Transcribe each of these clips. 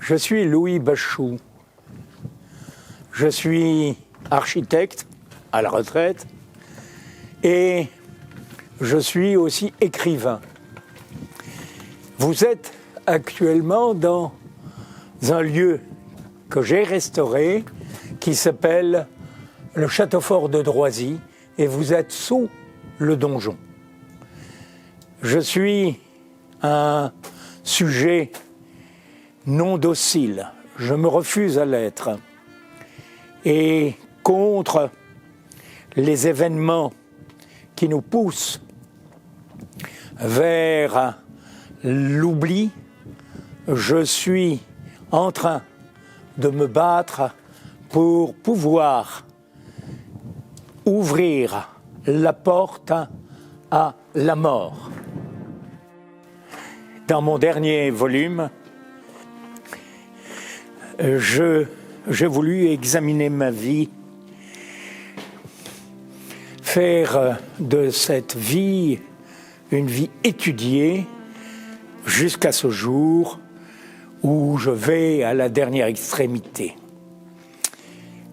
Je suis Louis Bachou. Je suis architecte à la retraite et je suis aussi écrivain. Vous êtes actuellement dans un lieu que j'ai restauré qui s'appelle le Château Fort de Droisy et vous êtes sous le donjon. Je suis un sujet non docile, je me refuse à l'être. Et contre les événements qui nous poussent vers l'oubli, je suis en train de me battre pour pouvoir ouvrir la porte à la mort. Dans mon dernier volume, j'ai voulu examiner ma vie, faire de cette vie une vie étudiée jusqu'à ce jour où je vais à la dernière extrémité.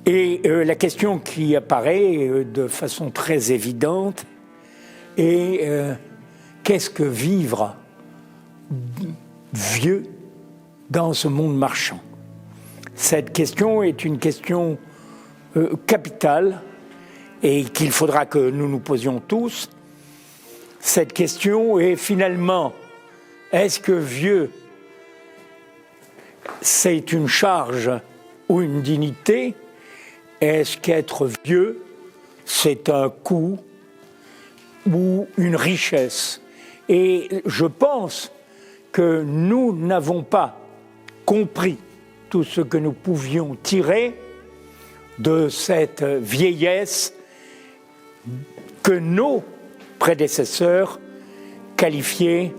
Et la question qui apparaît de façon très évidente est qu'est-ce que vivre vieux dans ce monde marchand ? Cette question est une question capitale et qu'il faudra que nous nous posions tous. Cette question est finalement, est-ce que vieux, c'est une charge ou une dignité ? Est-ce qu'être vieux, c'est un coût ou une richesse ? Et je pense que nous n'avons pas compris tout ce que nous pouvions tirer de cette vieillesse que nos prédécesseurs qualifiaient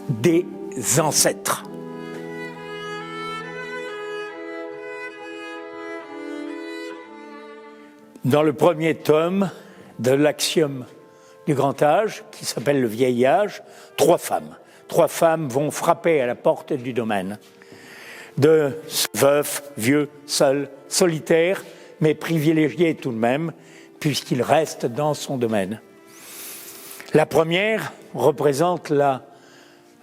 des ancêtres. Dans le premier tome de l'Axiome du grand âge, qui s'appelle le vieil âge, trois femmes vont frapper à la porte du domaine de veuf, vieux, seul, solitaire, mais privilégié tout de même, puisqu'il reste dans son domaine. La première représente la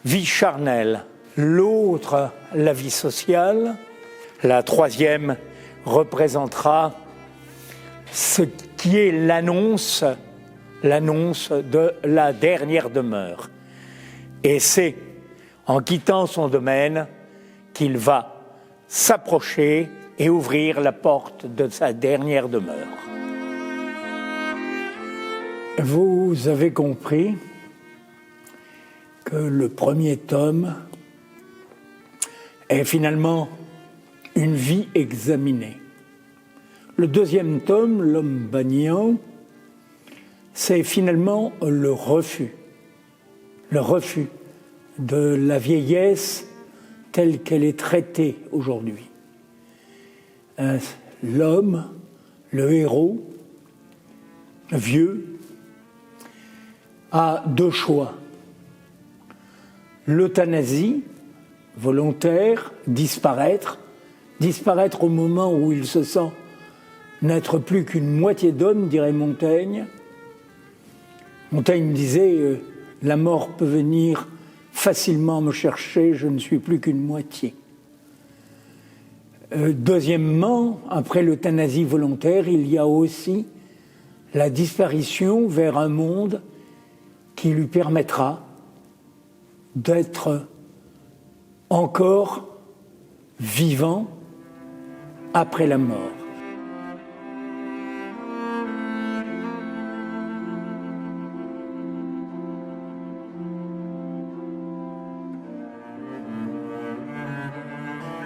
vie charnelle, l'autre la vie sociale, la troisième représentera ce qui est l'annonce de la dernière demeure. Et c'est en quittant son domaine qu'il va s'approcher et ouvrir la porte de sa dernière demeure. Vous avez compris que le premier tome est finalement une vie examinée. Le deuxième tome, L'homme Bagnan, c'est finalement le refus de la vieillesse telle qu'elle est traitée aujourd'hui. L'homme, le héros, vieux, a deux choix. L'euthanasie volontaire, disparaître au moment où il se sent n'être plus qu'une moitié d'homme, dirait Montaigne. Montaigne disait « La mort peut venir facilement me chercher, je ne suis plus qu'une moitié ». Deuxièmement, après l'euthanasie volontaire, il y a aussi la disparition vers un monde qui lui permettra d'être encore vivant après la mort.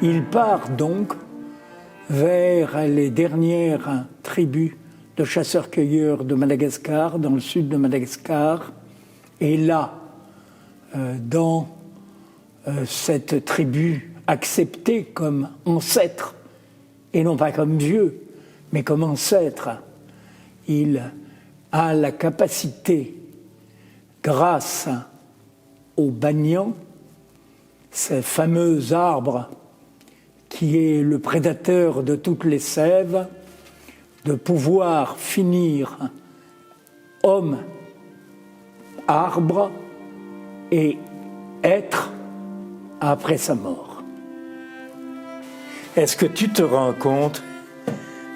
Il part donc vers les dernières tribus de chasseurs-cueilleurs de Madagascar, dans le sud de Madagascar. Et là, dans cette tribu acceptée comme ancêtre, et non pas comme vieux, mais comme ancêtre, il a la capacité, grâce au bagnan, ces fameux arbres qui est le prédateur de toutes les sèves, de pouvoir finir homme, arbre et être après sa mort. Est-ce que tu te rends compte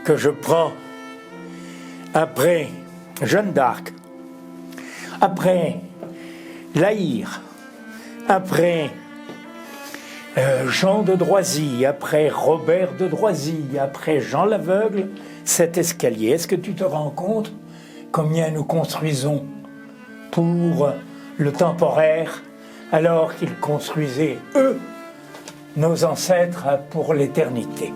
que je prends après Jeanne d'Arc, après La Hire, après Jean de Droisy, après Robert de Droisy, après Jean l'Aveugle, cet escalier. Est-ce que tu te rends compte combien nous construisons pour le temporaire alors qu'ils construisaient, eux, nos ancêtres, pour l'éternité?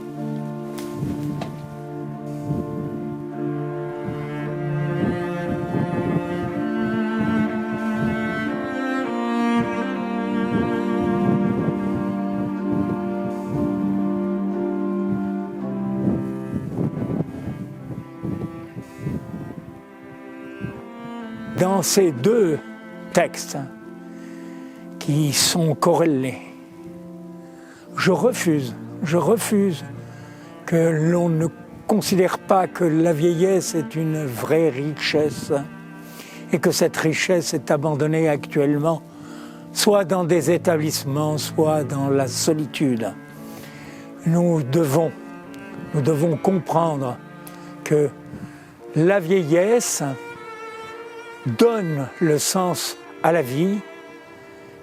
Dans ces deux textes qui sont corrélés, je refuse que l'on ne considère pas que la vieillesse est une vraie richesse et que cette richesse est abandonnée actuellement soit dans des établissements, soit dans la solitude. Nous devons comprendre que la vieillesse donne le sens à la vie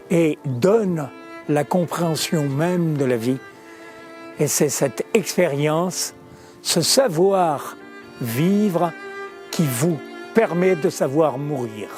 et donne la compréhension même de la vie. Et c'est cette expérience, ce savoir vivre qui vous permet de savoir mourir.